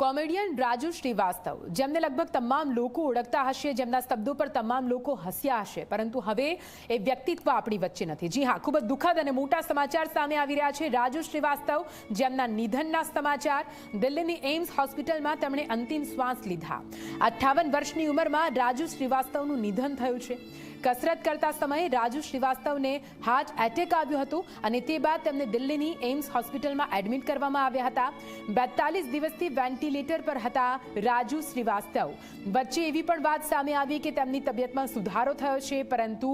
Comedian Raju Srivastava, જેમને લગભગ તમામ લોકો ઓળખતા હશે, જેમના શબ્દો પર તમામ લોકો હસ્યા હશે, પરંતુ હવે એ વ્યક્તિત્વ આપણી વચ્ચે નથી। જી હા, ખૂબ જ દુઃખદ અને મોટા સમાચાર સામે આવી રહ્યા છે। રાજુ શ્રીવાસ્તવ, જેમના નિધનના સમાચાર। દિલ્હીની એમ્સ હોસ્પિટલમાં તેમણે અંતિમ શ્વાસ લીધા। 58 વર્ષની ઉંમરમાં રાજુ શ્રીવાસ્તવનું નિધન થયું છે। कसरत करता समय राजू श्रीवास्तवने हार्ट एटेक आव्यो हतो अने ते बाद तेमने दिल्हीनी एम्स होस्पिटलमां एडमिट करवामां आव्या हता। 42 दिवसथी वेंटिलेटर पर हता राजू श्रीवास्तव। वच्चे एवी पण वात सामे आवी के तेमनी तबियतमां सुधारो थयो छे, परंतु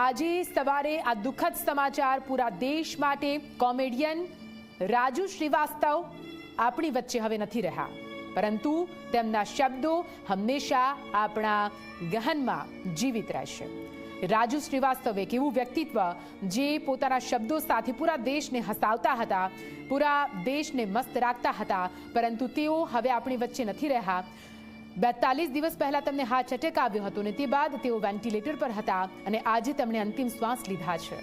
आजे सवारे आ दुखद समाचार पूरा देश माटे। कॉमेडियन राजू श्रीवास्तव आपणी वच्चे हवे नथी रह्या, परंतु तेमना शब्दों हमेशा अपना गहनमा जीवित रहेशे। राजू श्रीवास्तव एक एवं व्यक्तित्व जे पोताना शब्दों साथे पूरा देश ने हसावता हता, पूरा देश ने मस्त राखता हता, परंतु तेओ हवे आपणी वच्चे नथी रह्या। 42 दिवस पहला तेमने हार्ट एटेक आव्यो हतो ने ते बाद तेओ वेंटिलेटर पर हता अने आजे तेमणे अंतिम श्वास लीधा छे।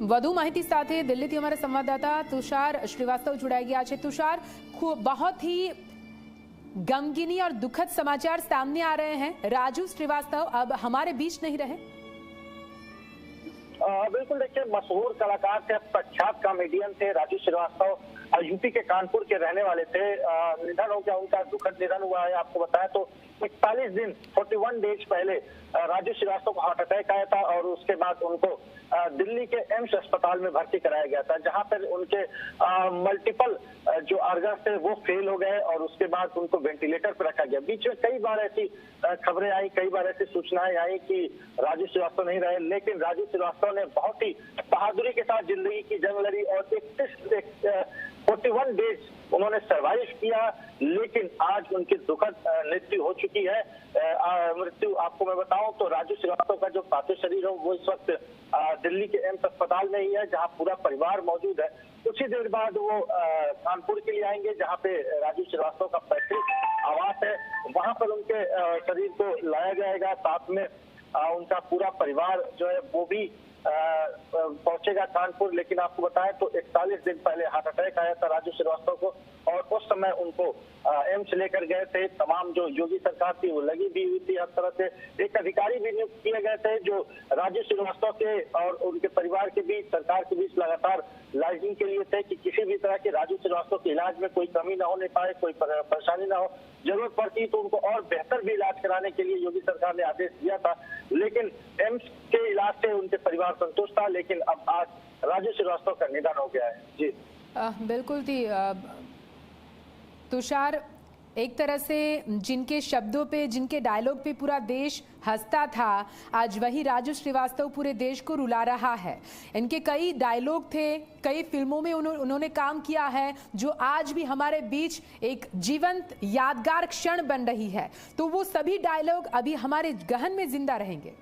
વધુ માહિતી સાથે દિલ્હીથી हमारे संवाददाता तुषार श्रीवास्तव जुड़ाई गया है। तुषार, बहुत ही गमगीनी और दुखद समाचार सामने आ रहे हैं। राजू श्रीवास्तव अब हमारे बीच नहीं रहे। बिल्कुल, देखिए, मशहूर कलाकार थे, प्रख्यात कॉमेडियन थे राजू श्रीवास्तव। यूपी के कानपुर के रहने वाले थे। निधन हो गया उनका, दुखद निधन हुआ है। आपको बताया तो 41 दिन 41 डेज पहले राजू श्रीवास्तव को हार्ट अटैक आया था और उसके बाद उनको दिल्ली के एम्स अस्पताल में भर्ती कराया गया था, जहां पर उनके मल्टीपल जो ऑर्गन्स थे वो फेल हो गए और उसके बाद उनको वेंटिलेटर पर रखा गया। बीच में कई बार ऐसी खबरें आई, कई बार ऐसी सूचनाएं आई कि राजू श्रीवास्तव नहीं रहे, लेकिन राजू श्रीवास्तव ने बहुत ही बहादुरी के साथ जिंदगी की जंग लड़ी और 41 डेज उन्होंने सरवाइव किया। लेकिन आज उनकी दुखद मृत्यु हो चुकी है। मृत्यु आपको मैं बताऊं तो राजू श्रीवास्तव का जो पार्थिव शरीर है वो इस वक्त दिल्ली के एम्स अस्पताल में ही है, जहां पूरा परिवार मौजूद है। कुछ ही देर बाद वो कानपुर के लिए आएंगे, जहां पे राजू श्रीवास्तव का पैतृक आवास है, वहां पर उनके शरीर को लाया जाएगा। साथ में उनका पूरा परिवार जो है वो भी पहुंचेगा कानपुर। लेकिन आपको बताएं तो 41 दिन पहले हार्ट अटैक आया था राजू श्रीवास्तव को और उस समय उनको एम्स लेकर गए थे। तमाम जो योगी सरकार थी वो लगी भी हुई थी हर तरह से। एक अधिकारी भी नियुक्त किए गए थे जो राजू श्रीवास्तव के और उनके परिवार के बीच, सरकार के बीच लगातार लाइजिंग के लिए थे कि किसी भी तरह के राजू श्रीवास्तव के इलाज में कोई कमी ना होने पाए, कोई परेशानी ना हो। जरूरत पड़ती तो उनको और बेहतर भी इलाज कराने के लिए योगी सरकार ने आदेश दिया था, लेकिन एम्स के इलाज से उनके परिवार संतुष्ट था। लेकिन अब आज राजू श्रीवास्तव का निधन हो गया है। जी बिल्कुल थी तुषार, एक तरह से जिनके शब्दों पे, जिनके डायलॉग पे पूरा देश हंसता था, आज वही राजू श्रीवास्तव पूरे देश को रुला रहा है। इनके कई डायलॉग थे, कई फिल्मों में उन्होंने काम किया है, जो आज भी हमारे बीच एक जीवंत यादगार क्षण बन रही है। तो वो सभी डायलॉग अभी हमारे गहन में जिंदा रहेंगे।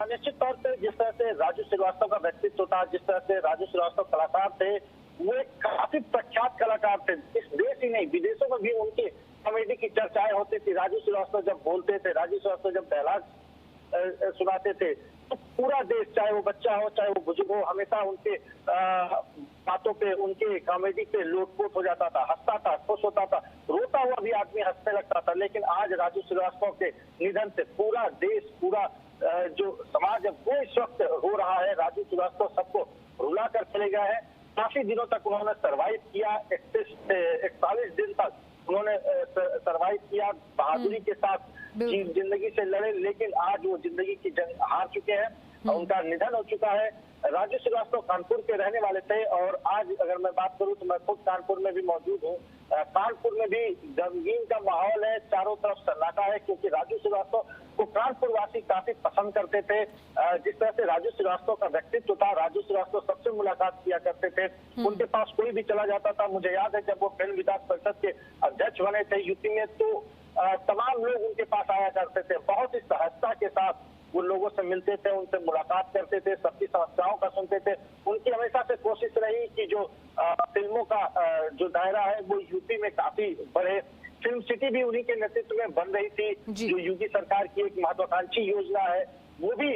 निश्चित तौर पे जिस तरह से राजू श्रीवास्तव का व्यक्तित्व था, जिस तरह से राजू श्रीवास्तव कलाकार थे, वो एक काफी प्रख्यात कलाकार थे। इस देश ही नहीं, विदेशों में भी उनकी कॉमेडी की चर्चाएं होती थी। राजू श्रीवास्तव जब बोलते थे, राजू श्रीवास्तव जब डायलॉग सुनाते थे, तो पूरा देश, चाहे वो बच्चा हो चाहे वो बुजुर्ग हो, हमेशा उनके बातों पे, उनके कॉमेडी पे लोटपोट हो जाता था, हंसता था, खुश होता था, रोता हुआ भी आदमी हंसने लगता था। लेकिन आज राजू श्रीवास्तव के निधन से पूरा देश, पूरा जो समाज है वो इस वक्त रो रहा है। राजू श्रीवास्तव सबको रुला कर चले गए हैं। काफी दिनों तक उन्होंने सरवाइव किया, 41 दिन तक उन्होंने सरवाइव किया, बहादुरी के साथ जिंदगी से लड़े। लेकिन आज वो जिंदगी की जंग हार चुके हैं, उनका निधन हो चुका है। राजू श्रीवास्तव कानपुर के रहने वाले थे और आज अगर मैं बात करूं तो मैं खुद कानपुर में भी मौजूद हूं। कानपुर में भी गमगीन का माहौल है, चारों तरफ सन्नाटा है, क्योंकि राजू श्रीवास्तव को कानपुर वासी काफी पसंद करते थे। जिस तरह से राजू श्रीवास्तव का व्यक्तित्व था, राजू श्रीवास्तव सबसे मुलाकात किया करते थे, उनके पास कोई भी चला जाता था। मुझे याद है जब वो फिल्म विकास परिषद के अध्यक्ष बने थे यूपी में, तो तमाम लोग उनके पास आया करते थे। बहुत ही सहजता के साथ वो लोगों से मिलते थे, उनसे मुलाकात करते थे, सबकी समस्याओं का सुनते थे। उनकी हमेशा से कोशिश रही कि जो फिल्मों का जो दायरा है वो यूपी में काफी बढ़े। फिल्म सिटी भी उन्हीं के नेतृत्व में बन रही थी, जो योगी सरकार की एक महत्वाकांक्षी योजना है, वो भी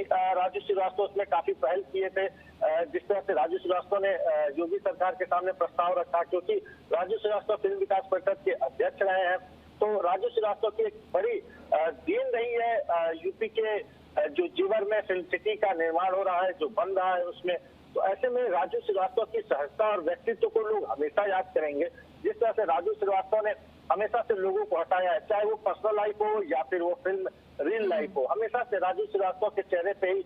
राजू श्रीवास्तव उसमें काफी पहल किए थे। जिस तरह से राजू श्रीवास्तव ने योगी सरकार के सामने प्रस्ताव रखा, क्योंकि राजू श्रीवास्तव फिल्म विकास परिषद के अध्यक्ष रहे हैं, तो राजू श्रीवास्तव की एक बड़ी देन रही है यूपी के जो जीवर में फिल्म सिटी का निर्माण हो रहा है, जो बन रहा है उसमें। तो ऐसे में राजू श्रीवास्तव की सहजता और व्यक्तित्व को लोग हमेशा याद करेंगे। जिस तरह से राजू श्रीवास्तव ने हमेशा से लोगों को हटाया है, चाहे वो पर्सनल लाइफ हो या फिर वो फिल्म रियल लाइफ हो, हमेशा से राजू श्रीवास्तव के चेहरे पे ही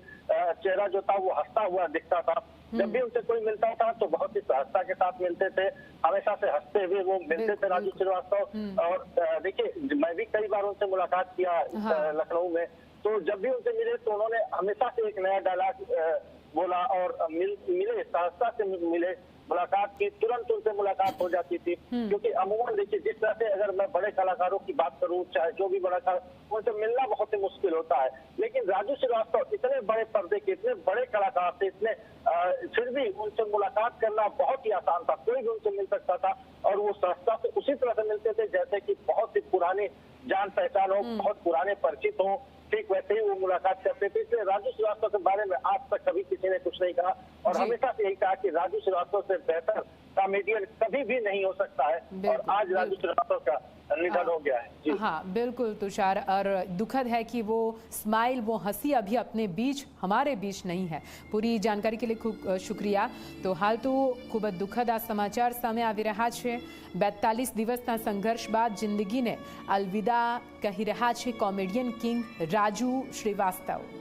चेहरा जो था वो हंसता हुआ दिखता था। जब भी उनसे कोई मिलता था तो बहुत ही सहजता के साथ मिलते थे, हमेशा से हंसते हुए वो मिलते थे राजू श्रीवास्तव। और देखिए, मैं भी कई बार उनसे मुलाकात किया लखनऊ में, तो जब भी उनसे मिले तो उन्होंने हमेशा से एक नया डायलॉग बोला और मिले, सहजता से मिले, मुलाकात की, तुरंत उनसे मुलाकात हो जाती थी। क्योंकि अमूमन देखिए, जिस तरह से अगर मैं बड़े कलाकारों की बात करूं, चाहे जो भी बड़ा कलाकार, उनसे मिलना बहुत ही मुश्किल होता है, लेकिन राजू श्रीवास्तव इतने बड़े पर्दे के, इतने बड़े कलाकार थे, इतने फिर भी उनसे मुलाकात करना बहुत ही आसान था, कोई भी उनसे मिल सकता था और वो सहजता से उसी तरह से मिलते थे जैसे कि बहुत ही पुराने जान पहचान हो, बहुत पुराने परिचित हो, ठीक वैसे ही वो मुलाकात करते थे। इसलिए राजू श्रीवास्तव के बारे में आज तक कभी किसी ने कुछ नहीं कहा और हमेशा से यही कहा कि राजू श्रीवास्तव से बेहतर कॉमेडियन कभी भी नहीं हो सकता है, और आज राजू श्रीवास्तव का निधन हो गया है। जी हाँ, बिल्कुल तुषार, और दुखद है कि वो स्माइल, वो हंसी अभी अपने बीच, हमारे बीच नहीं है। पूरी जानकारी के लिए खूब शुक्रिया। तो हाल तो खूब दुखद आ समाचार सामे આવી રહ્યા છે। 42 દિવસના સંઘર્ષ બાદ જિંદગીને અલવિદા કહી રહ્યા છે કોમેડિયન કિંગ રાજુ શ્રીવાસ્તવ।